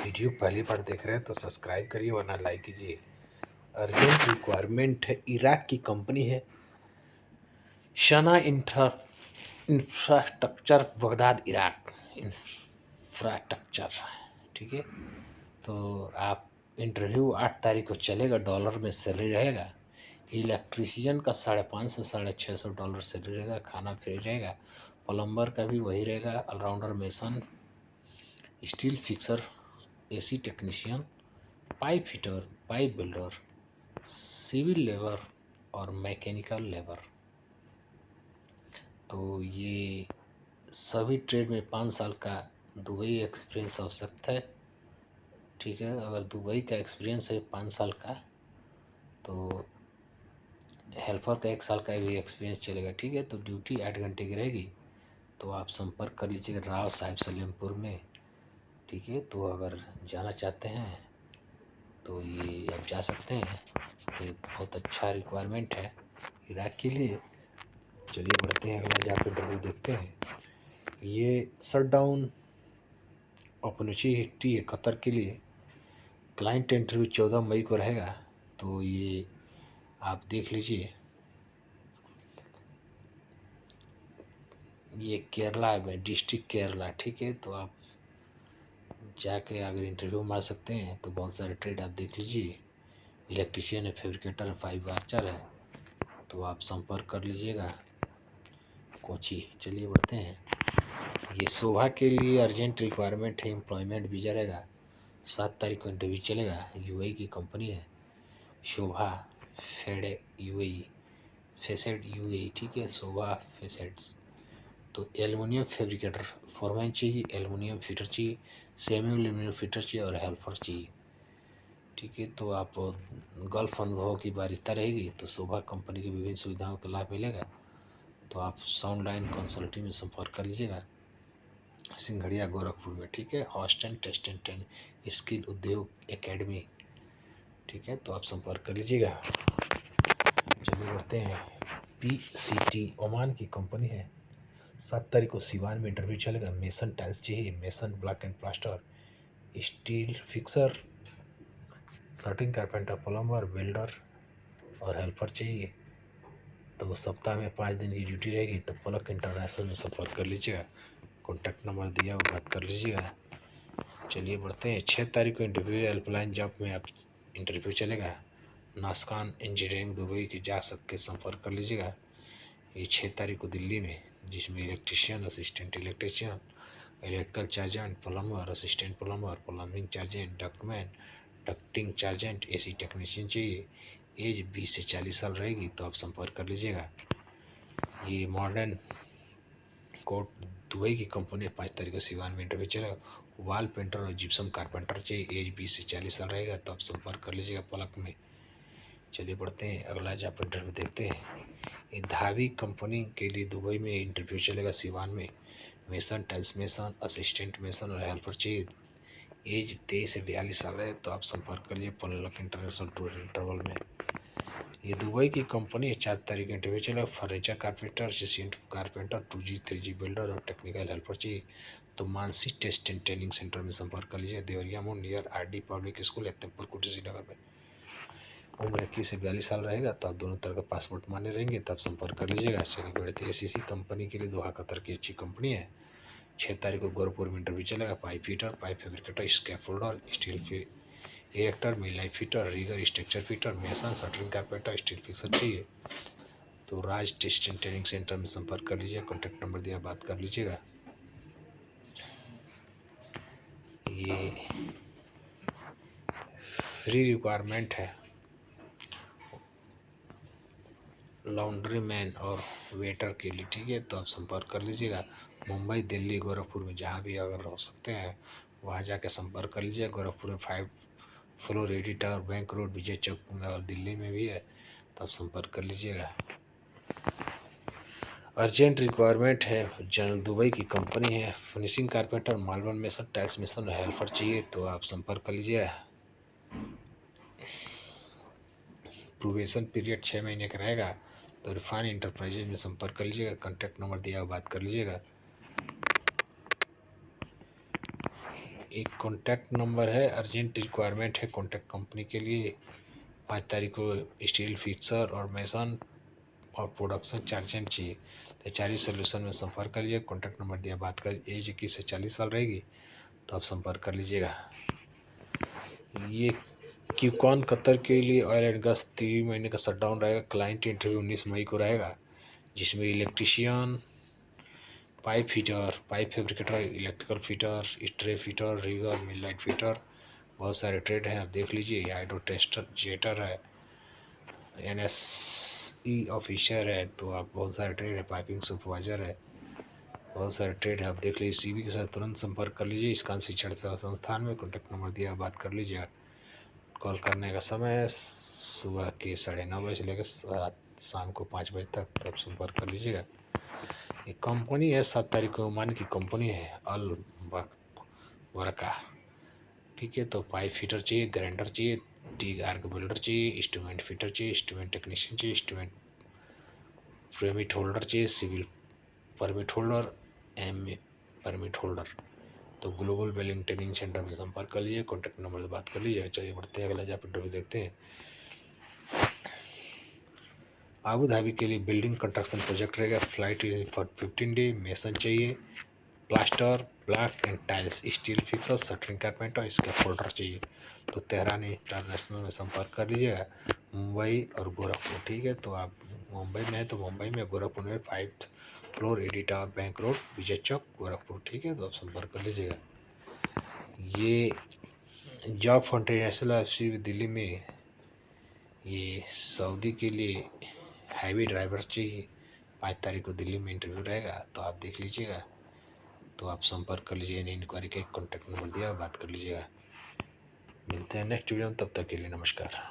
Video पहली बार देख रहे हैं तो सब्सक्राइब करिए वरना लाइक कीजिए। अर्जेंट रिक्वायरमेंट है, इराक की कंपनी है शना इंफ्रास्ट्रक्चर, बगदाद इराक इंफ्रास्ट्रक्चर। ठीक है, तो आप इंटरव्यू 8 तारीख को चलेगा, डॉलर में सैलरी रहेगा। इलेक्ट्रीशियन का $550 से $650 सैलरी रहेगा, खाना फ्री रहेगा। प्लम्बर का भी वही रहेगा। All rounder, mason, steel fixer, AC technician, pipe fitter, pipe builder, civil labour और मैकेनिकल लेबर। तो ये सभी ट्रेड में 5 साल का दुबई एक्सपीरियंस आवश्यक है। ठीक है, अगर दुबई का एक्सपीरियंस है 5 साल का तो हेल्पर का 1 साल का भी एक्सपीरियंस चलेगा। ठीक है, तो ड्यूटी 8 घंटे की रहेगी। तो आप संपर्क कर लीजिएगा राव साहिब सलेमपुर में। ठीक है, तो अगर जाना चाहते हैं तो ये आप जा सकते हैं। तो बहुत अच्छा रिक्वायरमेंट है इराक के लिए। चलिए बढ़ते हैं, अगला जाकर इंटरव्यू देखते हैं। ये शट डाउन अपॉर्चुनिटी है कतर के लिए। क्लाइंट इंटरव्यू 14 मई को रहेगा। तो ये आप देख लीजिए, ये केरला में, डिस्ट्रिक्ट केरला। ठीक है, तो आप जाके अगर इंटरव्यू मार सकते हैं तो बहुत सारे ट्रेड आप देख लीजिए। इलेक्ट्रीशियन है, फैब्रिकेटर है, फाइव आर्चर है। तो आप संपर्क कर लीजिएगा कोची। चलिए बढ़ते हैं। ये शोभा के लिए अर्जेंट रिक्वायरमेंट है, एम्प्लॉयमेंट वीज़ा रहेगा। 7 तारीख को इंटरव्यू चलेगा। यूएई की कंपनी है शोभा फेडे यूएई, फेसेड यूएई। ठीक है, शोभा फेसेड्स। तो एलुमिनियम फैब्रिकेटर फॉरमैन चाहिए, एलुमिनियम फिटर चाहिए, सेमी एलुमिनियम फिटर चाहिए और हेल्पर चाहिए। ठीक है, तो आप गल्फ अनुभव की बारिशता रहेगी तो शोभा कंपनी की विभिन्न सुविधाओं का लाभ मिलेगा। तो आप साउंड लाइन कंसल्टिंग में संपर्क कर लीजिएगा, सिंघड़िया गोरखपुर में। ठीक है, hostel test and train skill Udyog academy. ठीक है, तो आप संपर्क कर लीजिएगा। चलिए बढ़ते हैं। PCT ओमान की कंपनी है। 7 तारीख को सिवान में इंटरव्यू चलेगा। मेसन टाइल्स चाहिए, mason block and plaster, steel fixer, shuttering carpenter, plumber, builder और हेल्पर चाहिए। तो सप्ताह में 5 दिन की ड्यूटी रहेगी। तो पलक इंटरनेशनल में संपर्क कर लीजिएगा, कॉन्टैक्ट नंबर दिया वो बात कर लीजिएगा। चलिए बढ़ते हैं। 6 तारीख को इंटरव्यू हेल्पलाइन जॉब में आप इंटरव्यू चलेगा। नास्कान इंजीनियरिंग दुबई की जा सकते संपर्क कर लीजिएगा। ये 6 तारीख को दिल्ली में, जिसमें electrician, assistant electrician, electrical चार्जेंट, plumber, assistant plumber, plumbing चार्जेंट, ductman, ducting चार्जेंट, AC technician चाहिए। एज 20 से 40 साल रहेगी। तो आप संपर्क कर लीजिएगा। ये मॉडर्न कोट दुबई की कंपनी है। 5 तारीख को सिवान में इंटरव्यू चलेगा। वॉल पेंटर और जिप्सम कारपेंटर चाहिए। एज 20 से 40 साल रहेगा। तो आप संपर्क कर लीजिएगा पलक में। चलिए बढ़ते हैं, अगला जॉब इंटरव्यू देखते हैं। ये धावी कंपनी के लिए दुबई में इंटरव्यू चलेगा सिवान में। Mason, tiles mason, assistant mason और हेल्पर चाहिए। एज 23 से 42 साल है। तो आप संपर्क कर लीजिए पलक इंटरनेशनल टूर एंड ट्रेवल में। ये दुबई की कंपनी है। 4 तारीख को इंटरव्यू चलेगा। Furniture carpenter, assistant carpenter, 2G 3G builder और टेक्निकल हेल्पर चाहिए। तो Mansi test and training centre में संपर्क कर लीजिए, देवरिया मोड़ near RD public school, Ettampur Kuti, Srinagar में। उम्र 21 से 42 साल रहेगा। तो आप दोनों तरह का पासपोर्ट मान्य रहेंगे। तब संपर्क कर लीजिएगा। चलिए बढ़ते हैं। SCC कंपनी के लिए दोहा कतर की अच्छी कंपनी है। 6 तारीख को गोरखपुर में इंटरव्यू चलेगा। Pipe fitter, pipe fabricator, scaffolder, steel erector, millwright fitter, rigger, structure fitter, mason, shuttering carpenter, steel fixer चाहिए। तो Raj test and training centre में संपर्क कर लीजिए, कॉन्टैक्ट नंबर दिया बात कर लीजिएगा। ये फ्री रिक्वायरमेंट है लॉन्ड्री मैन और वेटर के लिए। ठीक है, तो आप संपर्क कर लीजिएगा। मुंबई, दिल्ली, गोरखपुर में जहाँ भी अगर हो सकते हैं वहाँ जाके संपर्क कर लीजिए। गोरखपुर में 5 floor editor, bank road, Vijay Chowk में, और दिल्ली में भी है। तो आप संपर्क कर लीजिएगा। अर्जेंट रिक्वायरमेंट है, जनरल दुबई की कंपनी है। Finishing carpenter, marble mason, tiles mason, helper चाहिए। तो आप संपर्क कर लीजिए। प्रोबेशन पीरियड 6 महीने का रहेगा। तो रिफाइन इंटरप्राइजेज में संपर्क कर लीजिएगा, कॉन्टैक्ट नंबर दिया हुआ बात कर लीजिएगा। एक कॉन्टैक्ट नंबर है, अर्जेंट रिक्वायरमेंट है कॉन्टैक्ट कंपनी के लिए। 5 तारीख को स्टील फिक्सर और मेसन और प्रोडक्शन चार्जेंट चाहिए। तो HRE सोल्यूशन में संपर्क कर लीजिए। कॉन्टैक्ट नंबर दिया, बात कर। एज 21 से 40 साल रहेगी तो आप संपर्क कर लीजिएगा। ये क्यूकॉन कतर के लिए ऑयल एंड गैस 3 महीने का शटडाउन रहेगा। क्लाइंट इंटरव्यू 19 मई को रहेगा, जिसमें electrician, pipe fitter, pipe fabricator, electrical fitter, stray fitter, rigger, millwright fitter, बहुत सारे ट्रेड हैं, आप देख लीजिए। हाइड्रो टेस्टर जेटर है, NSE ऑफिसर है, तो आप बहुत सारे ट्रेड है। पाइपिंग सुपरवाइजर है, बहुत सारे ट्रेड है, आप देख लीजिए। CV के साथ तुरंत संपर्क कर लीजिए। इसकान शिक्षण सेवा संस्थान में कॉन्टैक्ट नंबर दिया, बात कर लीजिएगा। कॉल करने का समय सुबह के 9:30 से लेकर शाम को 5 बजे तक, तो आप संपर्क कर लीजिएगा। एक कंपनी है 7 तारीख को ओमान की कंपनी है, अल वर्का, ठीक है। तो पाइप फिटर चाहिए, ग्राइंडर चाहिए, टी आर्क बिल्डर चाहिए, इंस्ट्रूमेंट फिटर चाहिए, इंस्ट्रूमेंट टेक्नीशियन चाहिए, इंस्ट्रूमेंट परमिट होल्डर चाहिए, civil permit holder, M permit holder. तो ग्लोबल वेलिंग ट्रेनिंग सेंटर में संपर्क कर लीजिए। कॉन्टैक्ट नंबर से बात कर लीजिए। चलिए बढ़ते हैं, अगला जॉब इंटरव्यू देखते हैं। आबू धाबी के लिए बिल्डिंग कंस्ट्रक्शन प्रोजेक्ट रहेगा। Flight for 15 day. मेसन चाहिए, plaster, block and tiles, steel fixer, shuttering carpenter, इसके फोल्डर चाहिए। तो तेहरान इंटरनेशनल में संपर्क कर लीजिएगा। मुंबई और गोरखपुर, ठीक है। तो आप मुंबई में है तो मुंबई में, गोरखपुर में 5th floor, एडिटा bank road, Vijay Chowk, Gorakhpur, ठीक है। तो आप संपर्क कर लीजिएगा। ये job for international FC Delhi में, ये सऊदी के लिए हाईवे ड्राइवर चाहिए। 5 तारीख को दिल्ली में इंटरव्यू रहेगा, तो आप देख लीजिएगा। तो आप संपर्क कर लीजिए। इंक्वायरी का कॉन्टैक्ट नंबर दिया, बात कर लीजिएगा। मिलते हैं नेक्स्ट वीडियो में, तब तक के लिए नमस्कार।